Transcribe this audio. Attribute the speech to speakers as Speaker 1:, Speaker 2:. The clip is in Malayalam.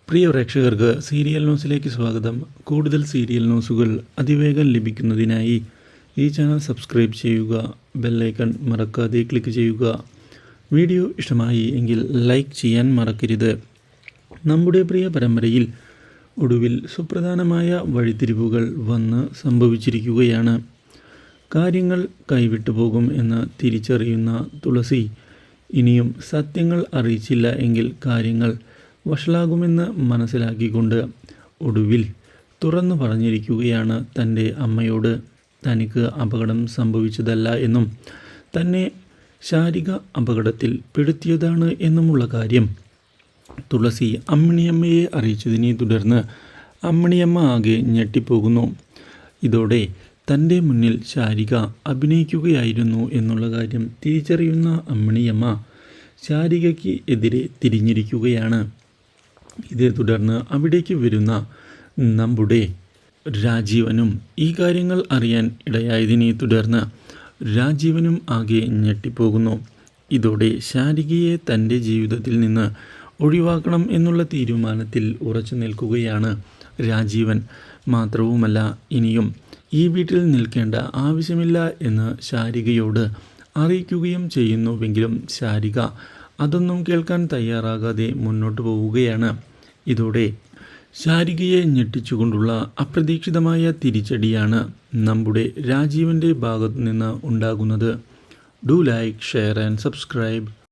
Speaker 1: പ്രിയ പ്രേക്ഷകർക്ക് സീരിയൽ ന്യൂസിലേക്ക് സ്വാഗതം. കൂടുതൽ സീരിയൽ ന്യൂസുകൾ അതിവേഗം ലഭിക്കുന്നതിനായി ഈ ചാനൽ സബ്സ്ക്രൈബ് ചെയ്യുക, ബെല്ലൈക്കൺ മറക്കാതെ ക്ലിക്ക് ചെയ്യുക. വീഡിയോ ഇഷ്ടമായി എങ്കിൽ ലൈക്ക് ചെയ്യാൻ മറക്കരുത്. നമ്മുടെ പ്രിയ പരമ്പരയിൽ ഒടുവിൽ സുപ്രധാനമായ വഴിത്തിരിവുകൾ വന്ന് സംഭവിച്ചിരിക്കുകയാണ്. കാര്യങ്ങൾ കൈവിട്ടു പോകും എന്ന് തിരിച്ചറിയുന്ന തുളസി ഇനിയും സത്യങ്ങൾ അറിയിച്ചില്ല എങ്കിൽ കാര്യങ്ങൾ വഷളാകുമെന്ന് മനസ്സിലാക്കിക്കൊണ്ട് ഒടുവിൽ തുറന്നു പറഞ്ഞിരിക്കുകയാണ് തൻ്റെ അമ്മയോട്. തനിക്ക് അപകടം സംഭവിച്ചതല്ല എന്നും തന്നെ ശാരീരിക അപകടത്തിൽ പെടുത്തിയതാണ് എന്നുമുള്ള കാര്യം തുളസി അമ്മിണിയമ്മയെ അറിയിച്ചതിനെ തുടർന്ന് അമ്മിണിയമ്മ ആകെ ഞെട്ടിപ്പോകുന്നു. ഇതോടെ തൻ്റെ മുന്നിൽ ശാരിക അഭിനയിക്കുകയായിരുന്നു എന്നുള്ള കാര്യം തിരിച്ചറിയുന്ന അമ്മിണിയമ്മ ശാരികയ്ക്ക് എതിരെ തിരിഞ്ഞിരിക്കുകയാണ്. ഇതേ തുടർന്ന് അവിടേക്ക് വരുന്ന നമ്മുടെ രാജീവനും ഈ കാര്യങ്ങൾ അറിയാൻ ഇടയായതിനെ തുടർന്ന് രാജീവനും ആകെ ഞെട്ടിപ്പോകുന്നു. ഇതോടെ ശാരികയെ തൻ്റെ ജീവിതത്തിൽ നിന്ന് ഒഴിവാക്കണം എന്നുള്ള തീരുമാനത്തിൽ ഉറച്ചു നിൽക്കുകയാണ് രാജീവൻ. മാത്രവുമല്ല, ഇനിയും ഈ വീട്ടിൽ നിൽക്കേണ്ട ആവശ്യമില്ല എന്ന് ശാരികയോട് അറിയിക്കുകയും ചെയ്യുന്നുവെങ്കിലും ശാരിക അതൊന്നും കേൾക്കാൻ തയ്യാറാകാതെ മുന്നോട്ട് പോവുകയാണ്. ഇതോടെ ശാരികയെ ഞെട്ടിച്ചുകൊണ്ടുള്ള അപ്രതീക്ഷിതമായ തിരിച്ചടിയാണ് നമ്മുടെ രാജീവൻ്റെ ഭാഗത്തു നിന്ന് ഉണ്ടാകുന്നത്. Do like, share and subscribe.